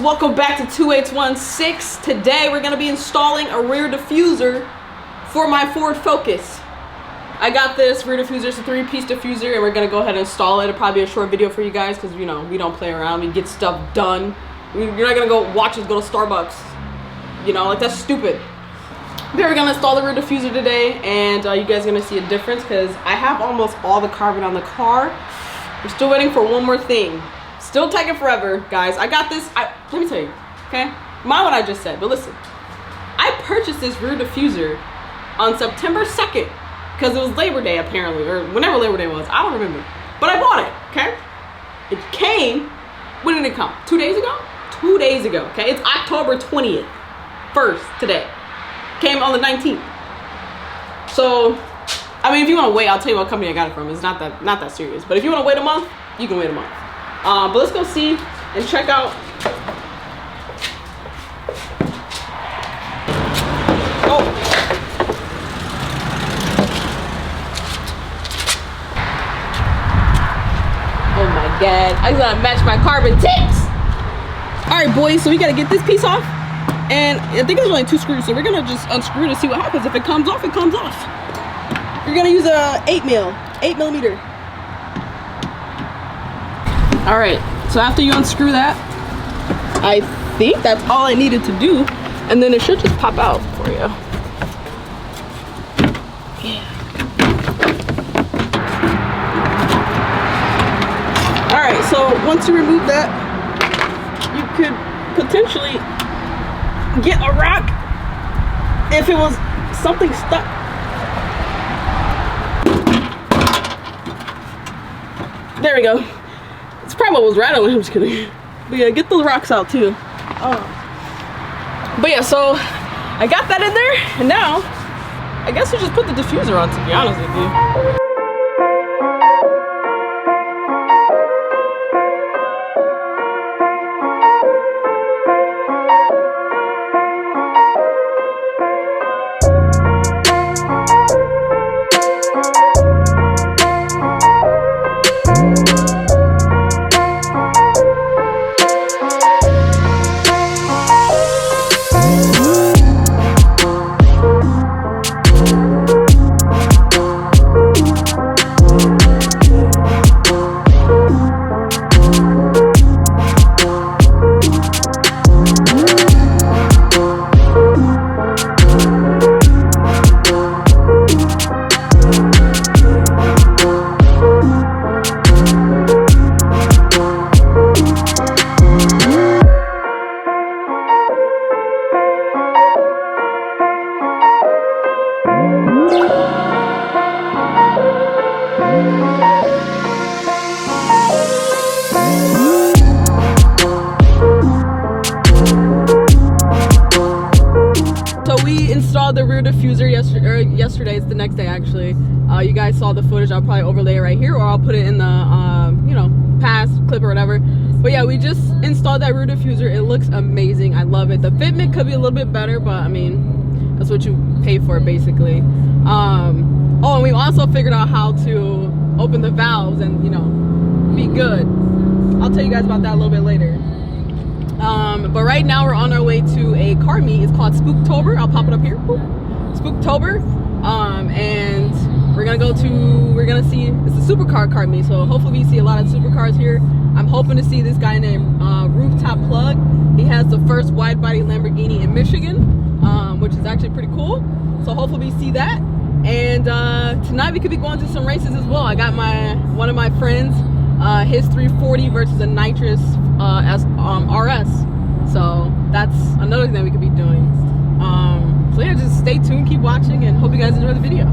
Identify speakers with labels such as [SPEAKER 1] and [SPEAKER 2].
[SPEAKER 1] Welcome back to 2816. Today we're going to be installing a rear diffuser for my Ford Focus. I got this rear diffuser. It's a 3-piece diffuser, and we're going to go ahead and install it. It'll probably be a short video for you guys because, you know, we don't play around. We get stuff done. You're not going to go watch us go to Starbucks. You know, like, that's stupid. We're going to install the rear diffuser today, and you guys are going to see a difference because I have almost all the carbon on the car. We're still waiting for one more thing. Still taking forever, guys. I got this. Let me tell you, okay? Mind what I just said, but listen. I purchased this rear diffuser on September 2nd because it was Labor Day, apparently, or whenever Labor Day was. I don't remember. But I bought it, okay? It came, when did it come? 2 days ago? 2 days ago, okay? It's October 20th, 1st, today. Came on the 19th. So, I mean, if you want to wait, I'll tell you what company I got it from. It's not that serious. But if you want to wait a month, you can wait a month. But let's go see and check out. Oh. Oh my God. I gotta match my carbon tips. Alright, boys, so we gotta get this piece off. And I think there's only 2 screws, so we're gonna just unscrew to see what happens. If it comes off, it comes off. You're gonna use a 8 millimeter. All right, so after you unscrew that, I think that's all I needed to do, and then it should just pop out for you. Yeah. All right, so once you remove that, you could potentially get a rock if it was something stuck. There we go. It's probably what was rattling. I'm just kidding. But yeah, get those rocks out too. But yeah, so I got that in there, and now I guess we just put the diffuser on, to be honest with you. Installed the rear diffuser yesterday. It's the next day, actually. You guys saw the footage. I'll probably overlay it right here, or I'll put it in the you know, past clip or whatever. But yeah, we just installed that rear diffuser. It looks amazing. I love it. The fitment could be a little bit better, but I mean, that's what you pay for, basically. Oh, and we also figured out how to open the valves and, you know, be good. I'll tell you guys about that a little bit later. But right now we're on our way to a car meet. It's called Spooktober. I'll pop it up here. Boop. Spooktober. And we're gonna see, it's a supercar car meet, so hopefully we see a lot of supercars here. I'm hoping to see this guy named Rooftop Plug. He has the first wide body Lamborghini in Michigan, which is actually pretty cool. So hopefully we see that. And tonight we could be going to some races as well. I got one of my friends, his 340 versus a nitrous RS. So that's another thing that we could be doing. So yeah, just stay tuned, keep watching, and hope you guys enjoy the video.